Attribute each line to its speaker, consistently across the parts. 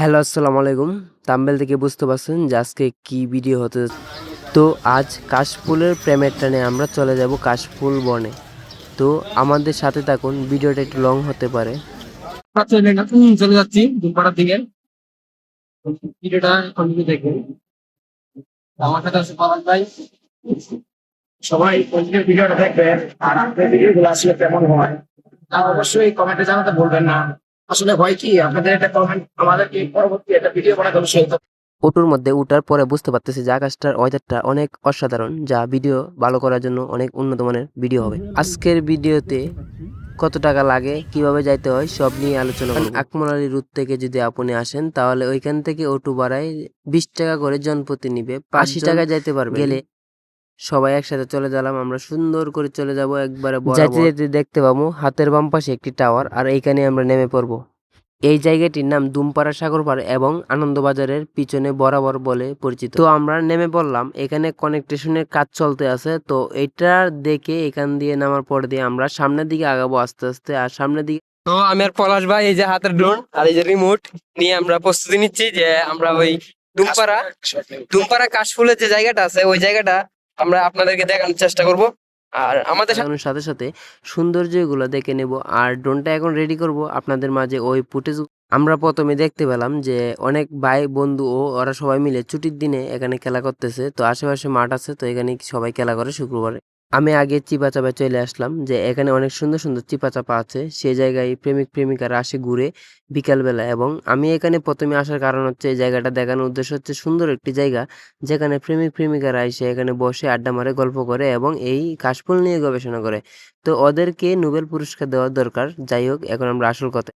Speaker 1: Hello, আসসালামু আলাইকুম। Thumbnail থেকে বুঝতে পারছেন যে আজকে কি ভিডিও হতে যাচ্ছে। তো আজ কাশফুলের প্রেমের টানে আমরা চলে যাব কাশফুল বনে। তো আমাদের সাথে থাকুন, ভিডিওটা একটু লং হতে পারে।
Speaker 2: চলে যাচ্ছি দুপাড়ার দিকে। ভিডিওটা কন্টিনিউ দেখবেন। আমার সাথে আছে পলাশ ভাই। সবাই কন্টিনিউ ভিডিওটা দেখবেন। আর আপনাদের ভিডিওগুলো আসলে কেমন হয় তা অবশ্যই কমেন্টে জানাতে বলবেন না। আসলে হয় কি আপনাদের একটা কমেন্ট আমাদেরকে পরবর্তী একটা ভিডিও বানাতে উৎসাহিত।
Speaker 1: অটোর মধ্যে উঠার পরে বুঝতে পারতেছি যে আকাশটার ওয়েদারটা অনেক অসাধারণ, যা ভিডিও ভালো করার জন্য অনেক উন্নত মানের ভিডিও হবে। আজকের ভিডিওতে কত টাকা লাগে, কিভাবে যাইতে হয়, সব নিয়ে আলোচনা করব। আকমল রুট থেকে যদি আপনি আসেন তাহলে ওইখান থেকে অটো ভাড়ায় 20 টাকা করে জনপ্রতি নিবে, 80 টাকা যাইতে পারবে। গেলে সবাই একসাথে চলে গেলাম, আমরা সুন্দর করে চলে যাব একবারে যাইতে যেতে দেখতে পাবো হাতের বাম পাশে একটি টাওয়ার, আর এইখানে আমরা নেমে পড়বো। এই জায়গাটির নাম দুমপাড়া সাগর পাড় এবং আনন্দবাজারের পিছনে বরাবর বলে পরিচিত। তো আমরা নেমে পড়লাম, এখানে কানেকশনের কাজ চলতে আছে। তো এটা দেখে এখান দিয়ে নামার পর দিয়ে আমরা সামনের দিকে আগাবো আস্তে আস্তে। আর সামনের দিকে
Speaker 3: তো আমি আর পলাশ ভাই এই যে হাতের ড্রোন আর এই যে রিমোট নিয়ে আমরা প্রস্তুতি নিচ্ছি যে আমরা ওই দুমপাড়া কাশফুলের যে জায়গাটা আছে ওই জায়গাটা আমরা আপনাদেরকে দেখানোর চেষ্টা করব। আর আমাদের
Speaker 1: লাগানোর সাথে সাথে সৌন্দর্যগুলো দেখে নেব। আর ড্রোনটা এখন রেডি করব আপনাদের মাঝে ওই ফুটেজ। আমরা প্রথমে দেখতে পেলাম যে অনেক ভাই বন্ধু ও ওরা সবাই মিলে ছুটির দিনে এখানে খেলা করতেছে। তো আশেপাশে মাঠ আছে, তো এখানে সবাই খেলা করে শুক্রবারে। আমি আগে চিপা চাপায় চলে আসলাম, যে এখানে অনেক সুন্দর সুন্দর চিপা চাপা আছে। সেই জায়গায় প্রেমিক প্রেমিকারা আসে ঘুরে বিকালবেলা। এবং আমি এখানে প্রথমে আসার কারণ হচ্ছে এই জায়গাটা দেখানোর উদ্দেশ্য হচ্ছে সুন্দর একটি জায়গা, যেখানে প্রেমিক প্রেমিকারা এসে এখানে বসে আড্ডা মারে, গল্প করে এবং এই কাশফুল নিয়ে গবেষণা করে। তো ওদেরকে নোবেল পুরস্কার দেওয়া দরকার। যাই হোক, এখন আমরা আসল কথা।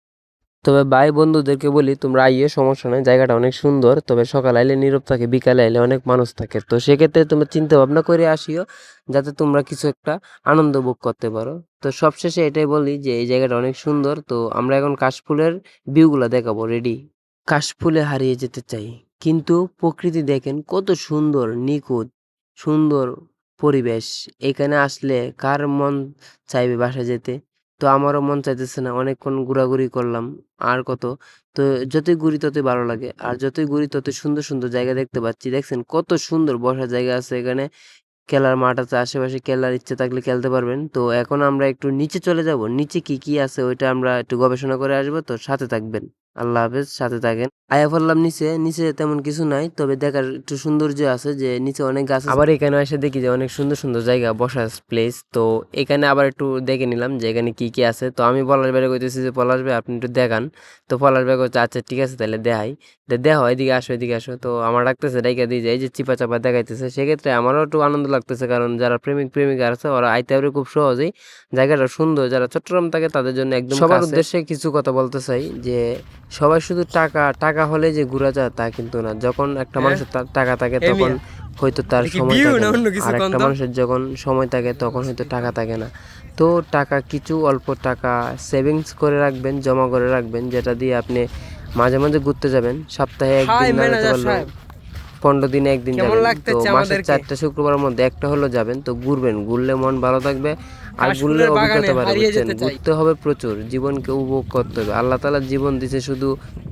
Speaker 1: তবে ভাই বন্ধুদেরকে বলি, তোমরা আইয়ে, সমস্যা নাই, জায়গাটা অনেক সুন্দর। তবে সকাল আইলে নীরব থাকে, বিকালে আইলে অনেক মানুষ থাকে। তো সেক্ষেত্রে তোমরা চিন্তা ভাবনা করে আসিও, যাতে তোমরা কিছু একটা আনন্দ ভোগ করতে পারো। তো সবশেষে এটাই বলি যে এই জায়গাটা অনেক সুন্দর। তো আমরা এখন কাশফুলের ভিউগুলো দেখাবো। রেডি? কাশফুলে হারিয়ে যেতে চাই, কিন্তু প্রকৃতি দেখেন কত সুন্দর, নিখুঁত, সুন্দর পরিবেশ। এখানে আসলে কার মন চাইবে বাসায় যেতে? তো আমারও মন চাইতেছে না, অনেকক্ষণ ঘোরাঘুরি করলাম। আর কত? তো যতই ঘুরি ততই ভালো লাগে, আর যতই ঘুরি ততই সুন্দর সুন্দর জায়গা দেখতে পাচ্ছি। দেখছেন কত সুন্দর বসার জায়গা আছে এখানে, খেলার মাঠ আছে আশেপাশে, খেলার ইচ্ছে থাকলে খেলতে পারবেন। তো এখন আমরা একটু নিচে চলে যাব, নিচে কি কি আছে ওইটা আমরা একটু গবেষণা করে আসবো। তো সাথে থাকবেন। আল্লাহ হাফেজ, সাথে থাকেন। আয়া পড়লাম নিচে। নিচে তেমন কিছু নাই, তবে দেখার একটু সৌন্দর্য আছে যে নিচে অনেক গাছ আছে। আবার এখানে এসে দেখি যে অনেক সুন্দর সুন্দর জায়গা, বসার প্লেস। তো এখানে আবার একটু দেখে নিলাম যে এখানে কি কি আছে। তো আমি পলাশ ভাই কইতেছি যে পলাশ ভাই আপনি একটু দেখান। তো পলাশ ভাই কইছে আচ্ছা ঠিক আছে তাহলে দেখাই। দেখো এদিকে আসো, এদিকে আসো। তো আমার ডাকতেছে, ডাইকা দিয়ে যায় যে চিপা চাপা দেখাইতেছে। সেক্ষেত্রে আমারও একটু আনন্দ লাগতেছে, কারণ যারা প্রেমিক প্রেমিকা আছে ওরা আইতে পারে খুব সহজেই। জায়গাটা সুন্দর, যারা চট্টগ্রাম থাকে তাদের জন্য একদম সবার উদ্দেশ্যে কিছু কথা বলতে চাই যে সবাই শুধু টাকা টাকা হলে যে ঘুরা যায় তা কিন্তু না। যখন একটা মানুষের টাকা থাকে তখন হয়তো তার সময় থাকে না, আর একটা মানুষের যখন সময় থাকে তখন হয়তো টাকা থাকে না। তো টাকা কিছু অল্প টাকা সেভিংস করে রাখবেন, জমা করে রাখবেন, যেটা দিয়ে আপনি মাঝে মাঝে ঘুরতে যাবেন। সপ্তাহে একদিন না যেতে পারলেও 15 দিনে একদিন যাবেন। তো মাসের 4টা শুক্রবারের মধ্যে একটা হলো যাবেন। তো ঘুরবেন, ঘুরলে মন ভালো থাকবে, আর ঘুরলে অভিজ্ঞতা বাড়ে। বুঝছেন, ঘুরতে হবে প্রচুর, জীবনকে উপভোগ করতে হবে। আল্লাহ তাআলা জীবন দিছে, শুধু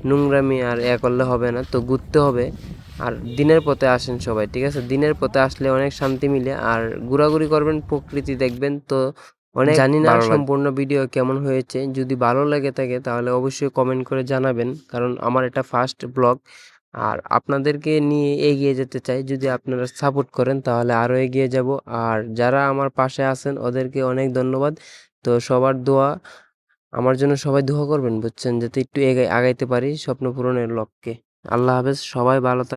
Speaker 1: নোংরামি আর করলে হবে না। তো ঘুরতে হবে। আর দিনের পথে আসেন সবাই, ঠিক আছে? দিনের পথে আসলে অনেক শান্তি মিলে। আর ঘোরাঘুরি করবেন, প্রকৃতি দেখবেন। তো অনেক জানি না সম্পূর্ণ ভিডিও কেমন হয়েছে। যদি ভালো লেগে থাকে তাহলে অবশ্যই কমেন্ট করে জানাবেন, কারণ আমার এটা ফার্স্ট ব্লগ। আর আপনাদেরকে নিয়ে এগিয়ে যেতে চাই, যদি আপনারা সাপোর্ট করেন তাহলে আরও এগিয়ে যাব। আর যারা আমার পাশে আছেন ওদেরকে অনেক ধন্যবাদ। তো সবার দোয়া আমার জন্য, সবাই দোয়া করবেন, বুঝছেন, যাতে একটু আগাইতে পারি স্বপ্ন পূরণের লক্ষ্যে। আল্লাহ হাফেজ, সবাই ভালো থাকবেন।